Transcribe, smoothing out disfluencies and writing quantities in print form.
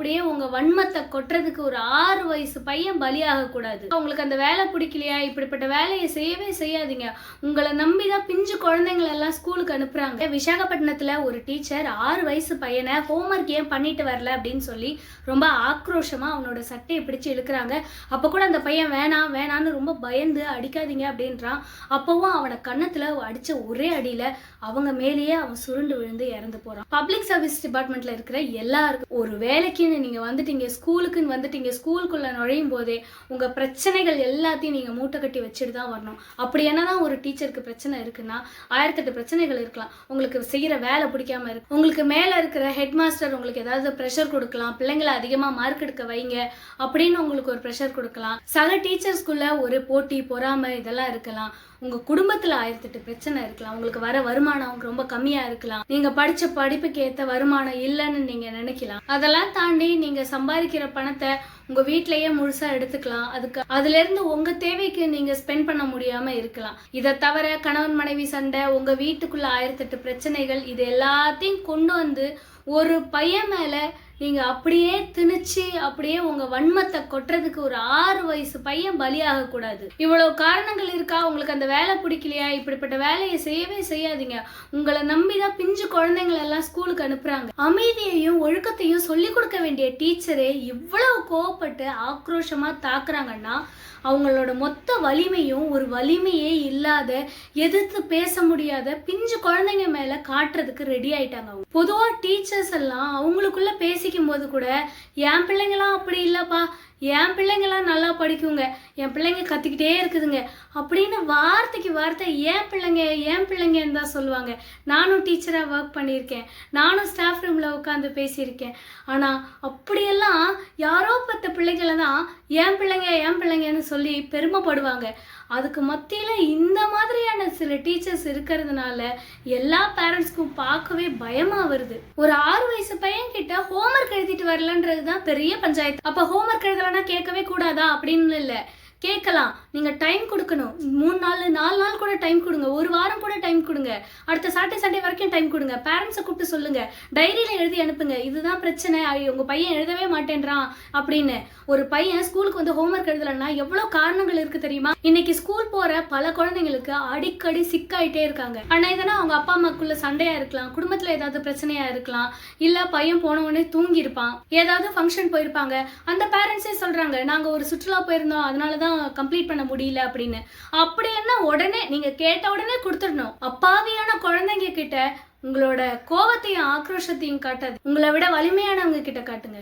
அப்படியே உங்க வன்மத்தை கொட்டுறதுக்கு ஒரு 6 வயசு பையன் பலியாக கூடாது. உங்களுக்கு அந்த வேலை பிடிக்கலையா, இப்படிப்பட்ட வேலையை செய்யவே செய்யாதீங்க. உங்களை நம்பிதான் பிஞ்சு குழந்தைங்களை எல்லாம் ஸ்கூலுக்கு அனுப்புறாங்க. விசாகப்பட்டினத்துல ஒரு டீச்சர் 6 வயசு பையனை ஹோம்ஒர்க் ஏன் பண்ணிட்டு வரல அப்படின்னு சொல்லி ரொம்ப ஆக்ரோஷமா அவனோட சட்டையை பிடிச்சு இழுக்கிறாங்க. அப்ப கூட அந்த பையன் வேணாம் வேணான்னு ரொம்ப பயந்து அடிக்காதீங்க அப்படின்றான். அப்பவும் அவனை கன்னத்துல அடிச்ச ஒரே அடியில அவங்க மேலேயே அவன் சுருண்டு விழுந்து இறந்து போறான். பப்ளிக் சர்வீஸ் டிபார்ட்மெண்ட்ல இருக்கிற எல்லாருக்கும் ஒரு வேலைக்குன்னு நீங்க வந்துட்டீங்க, ஸ்கூலுக்குன்னு வந்துட்டீங்க, ஸ்கூலுக்குள்ள நுழையும் போதே உங்க பிரச்சனைகள் எல்லாத்தையும் நீங்க மூட்டை கட்டி வச்சுட்டு தான் வரணும். அப்படி என்னதான் ஒரு டீச்சருக்கு பிரச்சனை இருக்குன்னா 1008 பிரச்சனைகள் இருக்கலாம். உங்களுக்கு செய்யற வேலை பிடிக்காம இருக்கு, உங்களுக்கு மேல இருக்கிற ஹெட் மாஸ்டர் உங்களுக்கு ஏதாவது ப்ரெஷர் கொடுக்கலாம், பிள்ளைங்களை அதிகமா மார்க் எடுக்க வைங்க அப்படின்னு உங்களுக்கு ஒரு ப்ரெஷர் கொடுக்கலாம், சக டீச்சர்ஸ்குள்ள ஒரு போட்டி பொறாமை இதெல்லாம் இருக்கலாம், உங்க குடும்பத்துல 1008 பிரச்சனை இருக்கலாம், உங்களுக்கு வர வருமானம் ரொம்ப கம்மியா இருக்கலாம், நீங்க படிச்ச படிப்புக்கு ஏத்த வருமானம் இல்லைன்னு நீங்க நினைக்கலாம். அதெல்லாம் தாண்டி நீங்க சம்பாதிக்கிற பணத்தை உங்க வீட்லயே முழுசா எடுத்துக்கலாம். அதுல இருந்து உங்க தேவைக்கு நீங்க ஸ்பெண்ட் பண்ண முடியாம இருக்கலாம். இதை தவிர கணவன் மனைவி சண்டை, உங்க வீட்டுக்குள்ள 1008 பிரச்சனைகள், இது எல்லாத்தையும் கொண்டு வந்து ஒரு பையன் மேல நீங்க அப்படியே திணிச்சு அப்படியே உங்க வன்மத்தை கொட்டுறதுக்கு ஒரு 6 வயசு பையன் பலியாக கூடாது. இவ்வளவு காரணங்கள் இருக்கா, உங்களுக்கு அந்த வேலை பிடிக்கலையா, இப்படிப்பட்ட வேலையை செய்யவே செய்யாதீங்க. உங்களை நம்பிதான் பிஞ்சு குழந்தைங்களை எல்லாம் ஸ்கூலுக்கு அனுப்புறாங்க. அமைதியையும் ஒழுக்கத்தையும் சொல்லி கொடுக்க வேண்டிய டீச்சரே இவ்வளவு கோவப்பட்டு ஆக்ரோஷமா தாக்குறாங்கன்னா அவங்களோட மொத்த வலிமையும் ஒரு வலிமையே இல்லாத, எதிர்த்து பேச முடியாத பிஞ்சு குழந்தைங்க மேல காட்டுறதுக்கு ரெடி ஆயிட்டாங்க. பொதுவா டீச்சர்ஸ் எல்லாம் அவங்களுக்குள்ள பேசிக்கும் போது கூட என் பிள்ளைங்களாம் அப்படி இல்லப்பா, என் பிள்ளைங்களாம் நல்லா படிக்குங்க, என் பிள்ளைங்க கத்திக்கிட்டே இருக்குதுங்க அப்படின்னு வார்த்தைக்கு வார்த்தை என் பிள்ளைங்கன்னு தான் சொல்லுவாங்க. நானும் டீச்சராக ஒர்க் பண்ணியிருக்கேன், நானும் ஸ்டாஃப் ரூமில் உட்காந்து பேசியிருக்கேன். ஆனால் அப்படியெல்லாம் யாரோ 10 பிள்ளைங்களை தான் என் பிள்ளைங்கன்னு சொல்லி பெருமைப்படுவாங்க. அதுக்கு மத்தியில் இந்த மாதிரியான சில டீச்சர்ஸ் இருக்கிறதுனால எல்லா பேரண்ட்ஸ்க்கும் பார்க்கவே பயமாக வருது. ஒரு 6 வயசு பையன் கிட்ட ஹோம்ஒர்க் எழுதிட்டு வரலன்றது தான் பெரிய பஞ்சாயத்து. அப்போ ஹோம்ஒர்க் எழுதலன்னா கேட்கவே கூடாதா அப்படின்னு இல்லை, கேட்கலாம். நீங்கள் டைம் கொடுக்கணும். 3 நாள் 4 நாள் கூட டைம் கொடுங்க, ஒரு வாரம் கூட டைம் கொடுங்க, அடுத்த சாட்டர்டே சண்டே வரைக்கும் டைம் கொடுங்க, பேரண்ட்ஸை கூப்பிட்டு சொல்லுங்க, டைரியில் எழுதி அனுப்புங்க, இதுதான் பிரச்சனை, உங்கள் பையன் எழுதவே மாட்டேன்றான் அப்படின்னு. ஒரு பையன் ஸ்கூலுக்கு வந்து ஹோம்ஒர்க் எழுதலைன்னா எவ்வளோ காரணங்கள் இருக்கு தெரியுமா? இன்னைக்கு ஸ்கூல் போகிற பல குழந்தைங்களுக்கு அடிக்கடி சிக்காயிட்டே இருக்காங்க. ஆனால் இதனால் அவங்க அப்பா அம்மாக்குள்ள சண்டையாக இருக்கலாம், குடும்பத்தில் ஏதாவது பிரச்சனையாக இருக்கலாம், இல்லை பையன் போன உடனே தூங்கி இருப்பான், ஏதாவது ஃபங்க்ஷன் போயிருப்பாங்க, அந்த பேரண்ட்ஸே சொல்கிறாங்க நாங்கள் ஒரு சுற்றுலா போயிருந்தோம் அதனால தான் கம்ப்ளீட் பண்ண முடியல அப்படின்னு. அப்படி என்ன உடனே நீங்க கேட்ட உடனே கொடுத்துடணும். அப்பாவியான குழந்தைங்க கிட்ட உங்களோட கோபத்தையும் ஆக்ரோஷத்தையும் காட்டாது, உங்களை விட வலிமையானவங்க கிட்ட காட்டுங்க.